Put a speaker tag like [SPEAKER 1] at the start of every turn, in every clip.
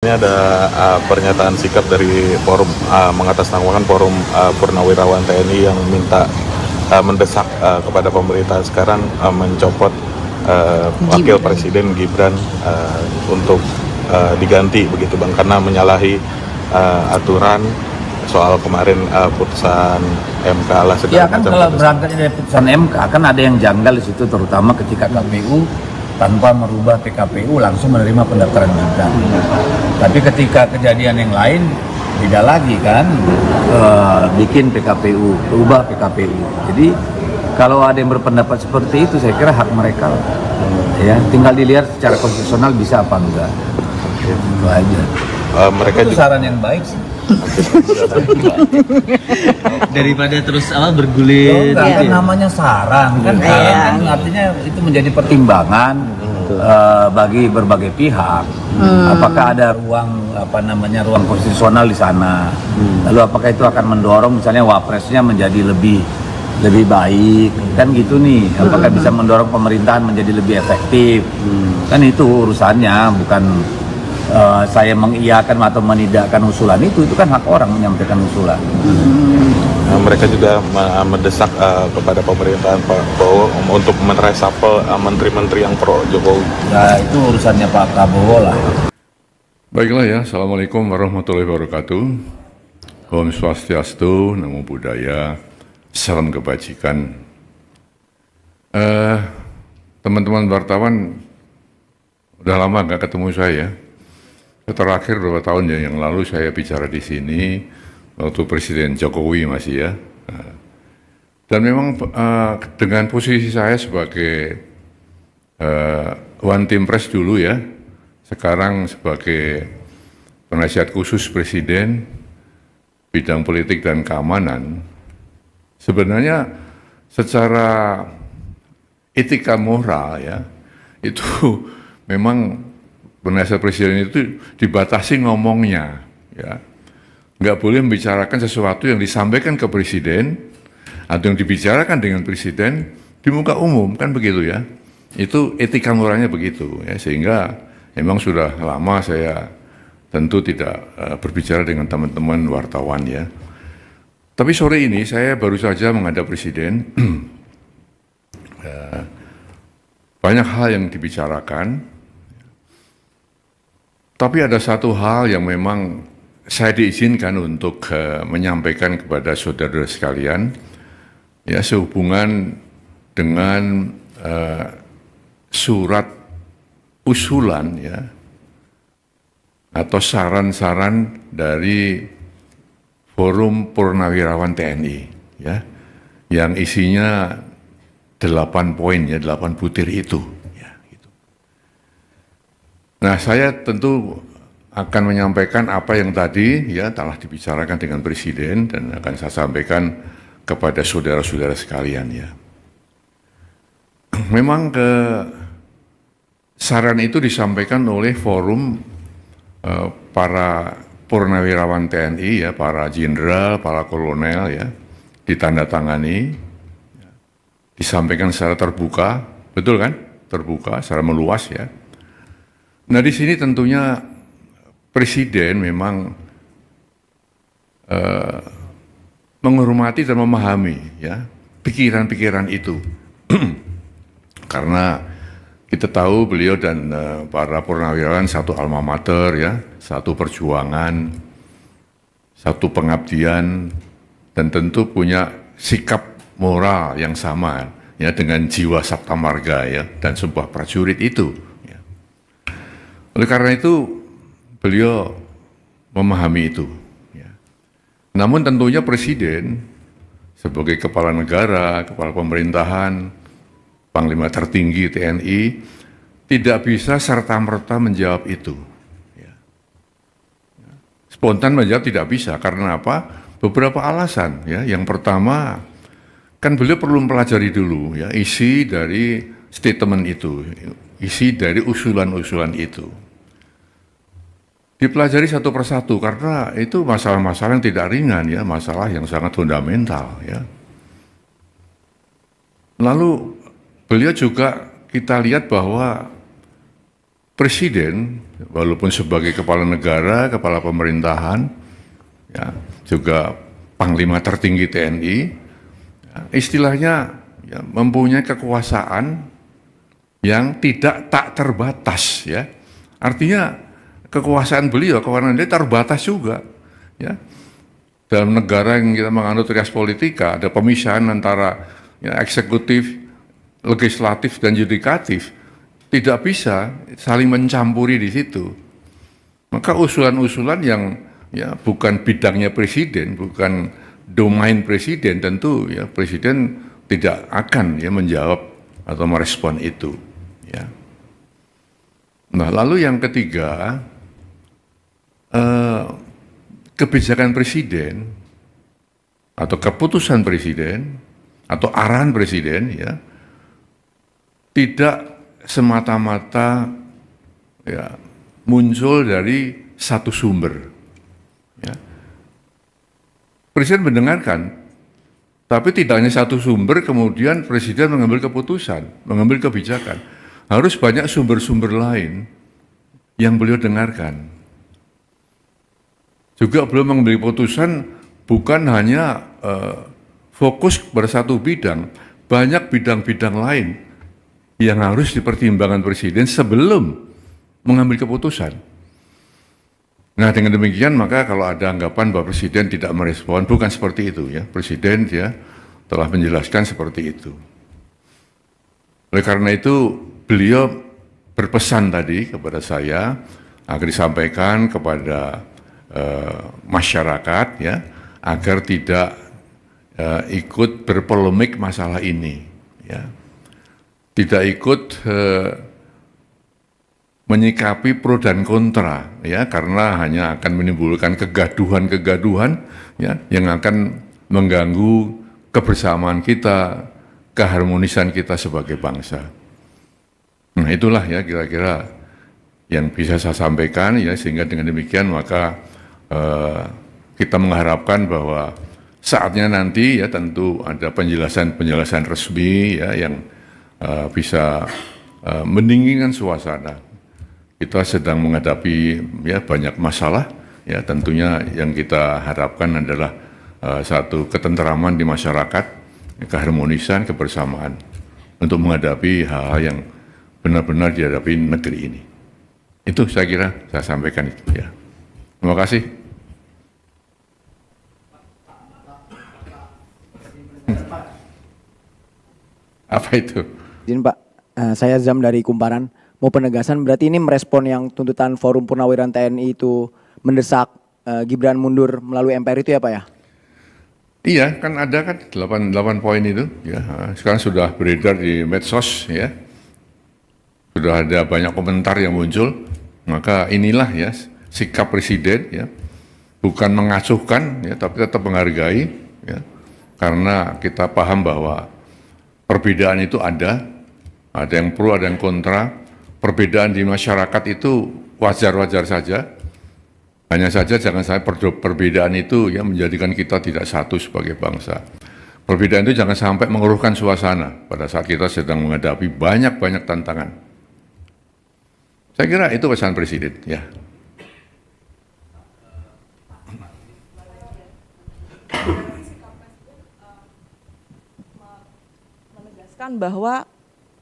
[SPEAKER 1] Ini ada pernyataan sikap dari forum mengatasnamakan forum Purnawirawan TNI yang minta mendesak kepada pemerintah sekarang mencopot Wakil Presiden Gibran untuk diganti begitu Bang, karena menyalahi aturan soal kemarin putusan MK lah segala
[SPEAKER 2] ya kan.
[SPEAKER 1] macam.
[SPEAKER 2] Kalau berangkatnya dari putusan MK kan ada yang janggal di situ, terutama ketika KPU tanpa merubah PKPU langsung menerima pendaftaran Gibran. Tapi ketika kejadian yang lain beda lagi kan, bikin PKPU, ubah PKPU. Jadi kalau ada yang berpendapat seperti itu, saya kira hak mereka lah. Ya, tinggal dilihat secara konstitusional bisa apa enggak. Itu aja.
[SPEAKER 1] Mereka
[SPEAKER 2] itu saran yang baik sih.
[SPEAKER 3] Daripada terus bergulir.
[SPEAKER 2] Kan namanya saran kan, kan artinya itu menjadi pertimbangan bagi berbagai pihak. Apakah ada ruang ruang konstitusional di sana? Lalu apakah itu akan mendorong misalnya wapresnya menjadi lebih baik kan gitu nih? Apakah bisa mendorong pemerintahan menjadi lebih efektif? Kan itu urusannya, bukan saya mengiyakan atau menidakkan usulan itu kan hak orang menyampaikan usulan.
[SPEAKER 1] Mereka juga mendesak kepada pemerintahan Pak Prabowo untuk meresapel menteri-menteri yang pro Jokowi.
[SPEAKER 2] Nah itu urusannya Pak Prabowo lah.
[SPEAKER 4] Baiklah ya, Assalamualaikum warahmatullahi wabarakatuh. Om Swastiastu, Namo Buddhaya, salam kebajikan. Teman-teman wartawan, udah lama nggak ketemu saya. Terakhir beberapa tahun yang lalu saya bicara di sini waktu Presiden Jokowi masih ya. Dan memang dengan posisi saya sebagai One Team Press dulu ya, sekarang sebagai penasihat khusus Presiden bidang politik dan keamanan, sebenarnya secara etika moral ya, itu memang penasihat presiden itu dibatasi ngomongnya, ya, nggak boleh membicarakan sesuatu yang disampaikan ke presiden atau yang dibicarakan dengan presiden di muka umum, kan begitu ya. Itu etika moralnya begitu, ya, sehingga memang sudah lama saya tentu tidak berbicara dengan teman-teman wartawan ya. Tapi sore ini saya baru saja menghadap presiden, banyak hal yang dibicarakan. Tapi ada satu hal yang memang saya diizinkan untuk menyampaikan kepada saudara sekalian, ya, sehubungan dengan surat usulan ya atau saran-saran dari Forum Purnawirawan TNI ya, yang isinya 8 poin ya, 8 butir itu. Nah, saya tentu akan menyampaikan apa yang tadi ya telah dibicarakan dengan Presiden dan akan saya sampaikan kepada saudara-saudara sekalian ya. Memang saran itu disampaikan oleh forum para purnawirawan TNI ya, para jenderal, para kolonel ya, ditandatangani, disampaikan secara terbuka, betul kan? Terbuka, secara meluas ya. Nah di sini tentunya Presiden memang menghormati dan memahami ya pikiran-pikiran itu, karena kita tahu beliau dan para purnawirawan satu alma mater ya, satu perjuangan, satu pengabdian, dan tentu punya sikap moral yang sama ya dengan jiwa sabta marga ya dan sebuah prajurit itu. Oleh karena itu, beliau memahami itu. Ya. Namun tentunya Presiden sebagai kepala negara, kepala pemerintahan, Panglima tertinggi TNI, tidak bisa serta-merta menjawab itu. Ya. Spontan menjawab tidak bisa, karena apa? Beberapa alasan. Ya. Yang pertama, kan beliau perlu mempelajari dulu ya, isi dari statement itu, isi dari usulan-usulan itu. Dipelajari satu persatu, karena itu masalah-masalah yang tidak ringan ya, masalah yang sangat fundamental ya. Lalu beliau juga kita lihat bahwa Presiden walaupun sebagai kepala negara, kepala pemerintahan, ya, juga Panglima tertinggi TNI, ya, istilahnya ya, mempunyai kekuasaan yang tak terbatas, ya. Artinya kekuasaan beliau, kewenangan dia terbatas juga, ya. Dalam negara yang kita menganut res politika, ada pemisahan antara ya, eksekutif, legislatif dan yudikatif. Tidak bisa saling mencampuri di situ. Maka usulan-usulan yang ya bukan bidangnya presiden, bukan domain presiden, tentu ya presiden tidak akan ya menjawab atau merespon itu. Ya. Nah, lalu yang ketiga, kebijakan presiden atau keputusan presiden atau arahan presiden ya tidak semata-mata ya muncul dari satu sumber. Ya. Presiden mendengarkan, tapi tidak hanya satu sumber kemudian presiden mengambil keputusan, mengambil kebijakan. Harus banyak sumber-sumber lain yang beliau dengarkan. Juga beliau mengambil keputusan bukan hanya fokus pada satu bidang, banyak bidang-bidang lain yang harus dipertimbangkan presiden sebelum mengambil keputusan. Nah, dengan demikian maka kalau ada anggapan bahwa presiden tidak merespon, bukan seperti itu ya. Presiden dia telah menjelaskan seperti itu. Oleh karena itu beliau berpesan tadi kepada saya agar disampaikan kepada masyarakat ya agar tidak ikut berpolemik masalah ini ya. Tidak ikut menyikapi pro dan kontra ya karena hanya akan menimbulkan kegaduhan-kegaduhan ya yang akan mengganggu kebersamaan kita, keharmonisan kita sebagai bangsa. Nah, itulah ya kira-kira yang bisa saya sampaikan ya sehingga dengan demikian maka kita mengharapkan bahwa saatnya nanti ya tentu ada penjelasan-penjelasan resmi ya yang bisa mendinginkan suasana. Kita sedang menghadapi ya banyak masalah ya tentunya yang kita harapkan adalah satu ketenteraman di masyarakat, keharmonisan, kebersamaan untuk menghadapi hal-hal yang benar-benar dihadapi negeri ini. Itu saya kira saya sampaikan itu ya. Terima kasih. Apa itu?
[SPEAKER 5] Izin Pak, saya Zam dari Kumparan. Mau penegasan berarti ini merespon yang tuntutan Forum Purnawirawan TNI itu mendesak Gibran mundur melalui MPR itu ya Pak ya?
[SPEAKER 4] Iya, kan ada kan 8 poin itu ya. Sekarang sudah beredar di medsos ya. Sudah ada banyak komentar yang muncul. Maka inilah ya sikap presiden ya. Bukan mengacuhkan ya, tapi tetap menghargai ya. Karena kita paham bahwa perbedaan itu ada yang pro, ada yang kontra. Perbedaan di masyarakat itu wajar-wajar saja. Hanya saja jangan sampai perbedaan itu ya menjadikan kita tidak satu sebagai bangsa. Perbedaan itu jangan sampai mengeruhkan suasana pada saat kita sedang menghadapi banyak-banyak tantangan. Saya kira itu pesan presiden ya.
[SPEAKER 6] Menegaskan bahwa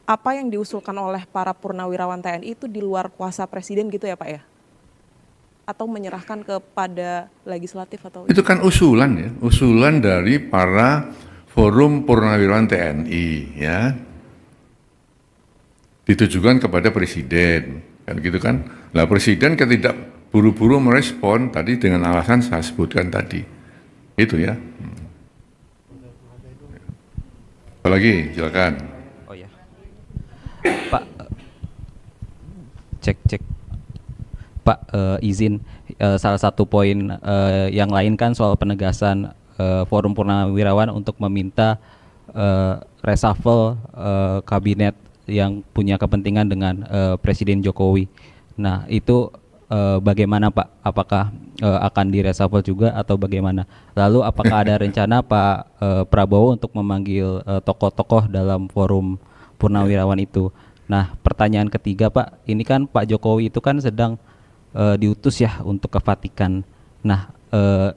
[SPEAKER 6] apa yang diusulkan oleh para purnawirawan TNI itu di luar kuasa presiden gitu ya Pak ya? Atau menyerahkan kepada legislatif atau?
[SPEAKER 4] Itu kan usulan ya, usulan dari para Forum Purnawirawan TNI ya. Ditujukan kepada presiden, kan gitu kan. Nah presiden tidak buru-buru merespon tadi dengan alasan saya sebutkan tadi. Itu ya. Apalagi, silakan.
[SPEAKER 7] Oh ya. Pak, cek. Pak, izin salah satu poin yang lain kan soal penegasan Forum Purnawirawan untuk meminta reshuffle kabinet yang punya kepentingan dengan Presiden Jokowi. Nah, itu bagaimana Pak? Apakah akan direshuffle juga atau bagaimana? Lalu apakah ada rencana Pak Prabowo untuk memanggil tokoh-tokoh dalam Forum Purnawirawan itu? Nah, pertanyaan ketiga Pak, ini kan Pak Jokowi itu kan sedang diutus ya untuk ke Vatikan. Nah,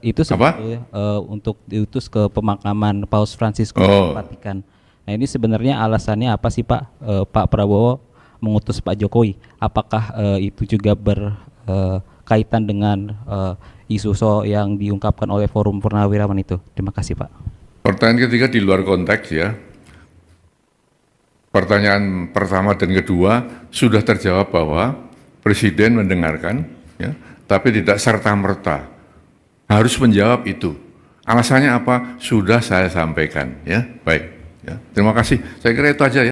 [SPEAKER 7] itu sebetulnya untuk diutus ke pemakaman Paus Fransiskus ke Vatikan. Nah, ini sebenarnya alasannya apa sih Pak? Pak Prabowo mengutus Pak Jokowi. Apakah itu juga berkaitan dengan isu yang diungkapkan oleh Forum Purnawirawan itu? Terima kasih Pak.
[SPEAKER 4] Pertanyaan ketiga di luar konteks ya. Pertanyaan pertama dan kedua sudah terjawab bahwa Presiden mendengarkan, ya, tapi tidak serta-merta harus menjawab itu. Alasannya apa? Sudah saya sampaikan, ya. Baik, ya. Terima kasih. Saya kira itu aja ya.